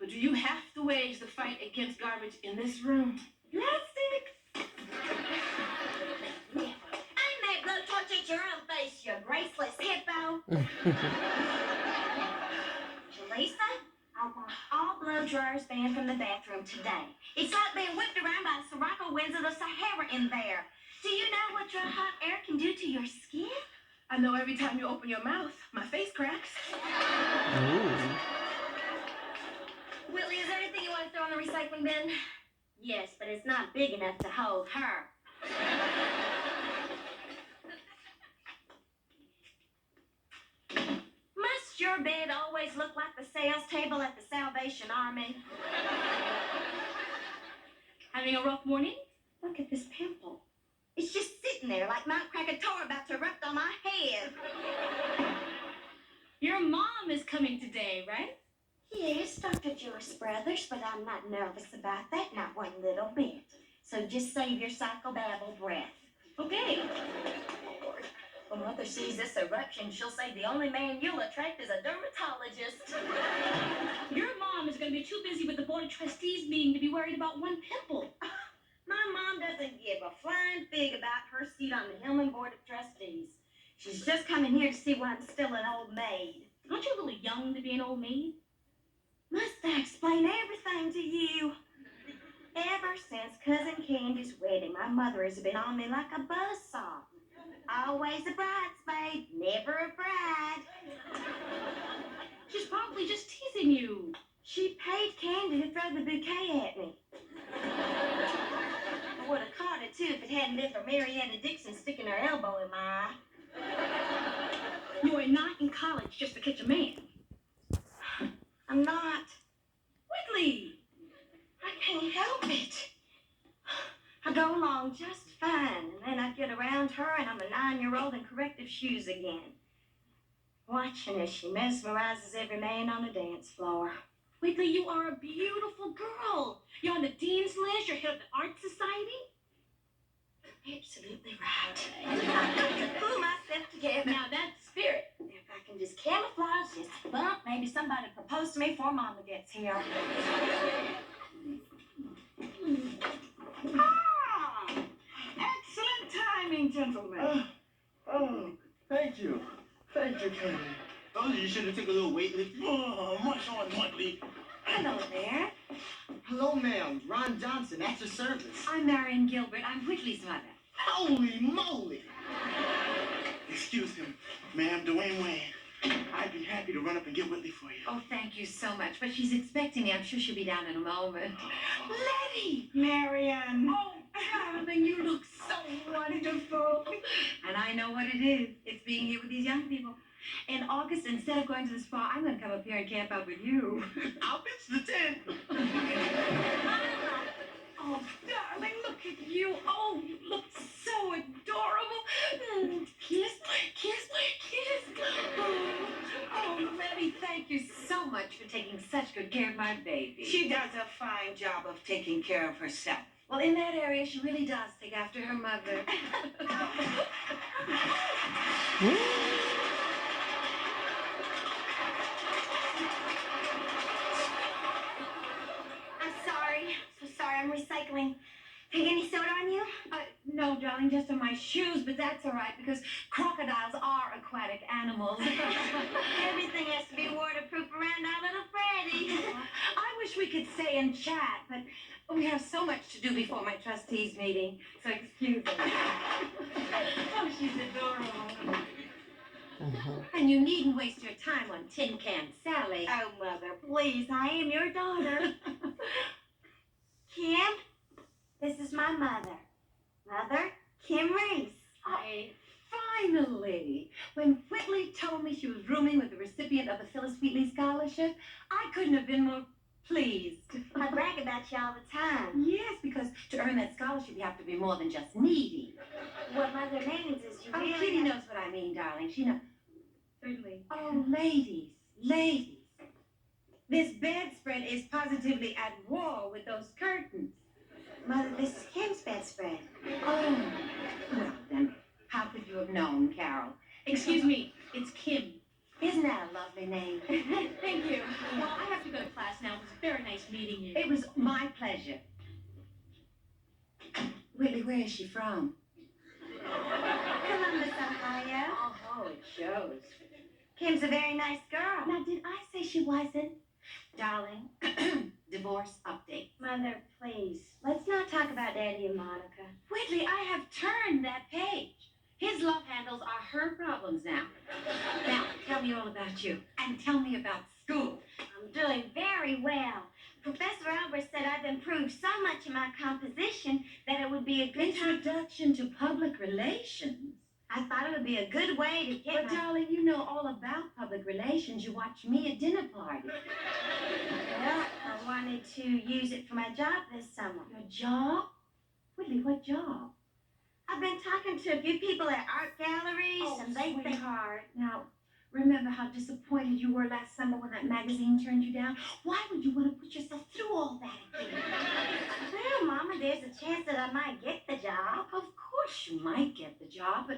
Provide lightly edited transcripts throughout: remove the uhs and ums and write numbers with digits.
But do you have to wage the fight against garbage in this room? Plastic? Aim that blowtorch at your own face, you graceless hippo. Jaleesa, I want all blow dryers banned from the bathroom today. It's like being whipped around by the Sirocco winds of the Sahara in there. Do you know what your hot air can do to your skin? I know every time you open your mouth, my face cracks. Ooh. Whitley, is there anything you want to throw in the recycling bin? Yes, but it's not big enough to hold her. Must your bed always look like the sales table at the Salvation Army? Having a rough morning? Look at this pimple. It's just sitting there like Mount Krakatoa about to erupt on my head. Your mom is coming today, right? Yes, Dr. Joyce Brothers, but I'm not nervous about that, not one little bit. So just save your psychobabble breath. Okay. Lord, when Mother sees this eruption, she'll say the only man you'll attract is a dermatologist. Your mom is going to be too busy with the Board of Trustees meeting to be worried about one pimple. My mom doesn't give a flying fig about her seat on the Hillman Board of Trustees. She's just coming here to see why I'm still an old maid. Aren't you a little young to be an old maid? Must I explain everything to you? Ever since Cousin Candy's wedding, my mother has been on me like a buzzsaw. Always a bridesmaid, never a bride. She's probably just teasing you. She paid Candy to throw the bouquet at me. I would have caught it, too, if it hadn't been for Marietta Dixon sticking her elbow in my eye. You are not in college just to catch a man. I'm not. Whitley! I can't help it. I go along just fine, and then I get around her, and I'm a 9-year-old in corrective shoes again. Watching as she mesmerizes every man on the dance floor. Whitley, you are a beautiful girl. You're on the dean's list. You're head of the art society. Absolutely right. I've got to pull myself together. Now that's spirit. If I can just camouflage this bump, maybe somebody propose to me before Mama gets here. Excellent timing, gentlemen. Thank you. Thank you, Candy. Told you should have took a little weightlifting. Oh, much on Whitley. Hello there. Hello, ma'am. Ron Johnson, at your service. I'm Marion Gilbert. I'm Whitley's mother. Holy moly! Excuse him, ma'am, Dwayne Wayne. I'd be happy to run up and get Whitley for you. Oh, thank you so much. But she's expecting me. I'm sure she'll be down in a moment. Letty! Marion. Oh, darling, you look so wonderful. And I know what it is. It's being here with these young people. In August, instead of going to the spa, I'm going to come up here and camp out with you. I'll pitch the tent. Oh, darling, look at you. Oh, you look so adorable. Kiss, kiss, kiss. Oh, Letty, thank you so much for taking such good care of my baby. She does a fine job of taking care of herself. Well, in that area, she really does take after her mother. So sorry, I'm recycling. Take any soda on you? No, darling, just on my shoes, but that's all right because crocodiles are aquatic animals. Everything has to be waterproof around our little Freddie. I wish we could stay and chat, but we have so much to do before my trustees meeting, so excuse me. Oh, she's adorable. And you needn't waste your time on Tin Can Sally. Oh, Mother, please, I am your daughter. Kim, this is my mother. Mother, Kim Reese. Finally! When Whitley told me she was rooming with the recipient of the Phyllis Wheatley Scholarship, I couldn't have been more pleased. I brag about you all the time. Yes, because to earn that scholarship, you have to be more than just needy. What Mother means is you really... Kitty knows what I mean, darling. She knows. Certainly. Oh, ladies. This bedspread is positively at war with those curtains. Mother, this is Kim's bedspread. Oh, well then, how could you have known, Carol? Excuse me, it's Kim. Isn't that a lovely name? Thank you. Well, I have to go to class now. It was very nice meeting you. It was my pleasure. Whitley, where is she from? Columbus, Ohio. Oh, it shows. Kim's a very nice girl. Now, did I say she wasn't? Darling, divorce update. Mother, please, let's not talk about Daddy and Monica. Whitley, I have turned that page. His love handles are her problems now. Now, tell me all about you. And tell me about school. I'm doing very well. Professor Albert said I've improved so much in my composition that it would be a good time. Introduction to public relations. I thought it would be a good way to get But, darling, you know all about public relations. You watch me at dinner parties. Well, I wanted to use it for my job this summer. Your job? Whitley, what job? I've been talking to a few people at art galleries, Oh, and they think... sweetheart. Now, remember how disappointed you were last summer when that magazine turned you down? Why would you want to put yourself through all that again? Well, Mama, there's a chance that I might get the job. Of course you might get the job,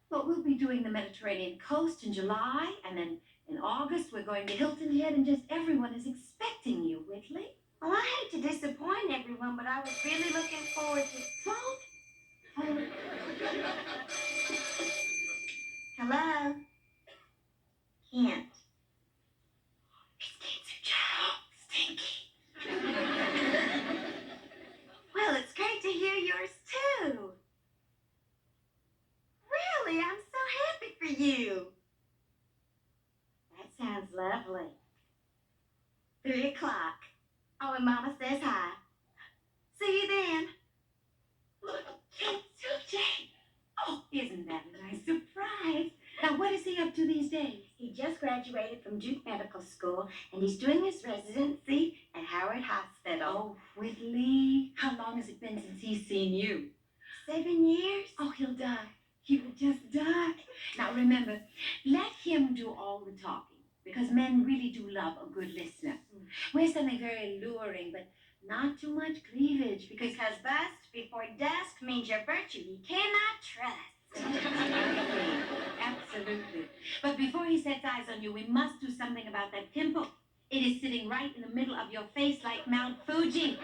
but we'll be doing the Mediterranean coast in July, and then in August we're going to Hilton Head, and just everyone is expecting you, Whitley. Well, I hate to disappoint everyone, but I was really looking forward to... Phone? Hello? Kent. It's Kent's job. Stinky. Well, it's great to hear yours, too. Really, I'm so happy for you. That sounds lovely. 3 o'clock. Oh, and Mama says hi. See you then. Look, Kent's Jay. Oh, isn't that a nice surprise? Now, what is he up to these days? He just graduated from Duke Medical School, and he's doing his residency at Howard Hospital. Oh, Whitley, how long has it been since he's seen you? 7 years? Oh, he'll die. He will just die. Now, remember, let him do all the talking, because men really do love a good listener. Wear something very alluring, but not too much cleavage, because bust before dusk means your virtue you cannot trust. Absolutely. But before he sets eyes on you, we must do something about that pimple. It is sitting right in the middle of your face like Mount Fuji.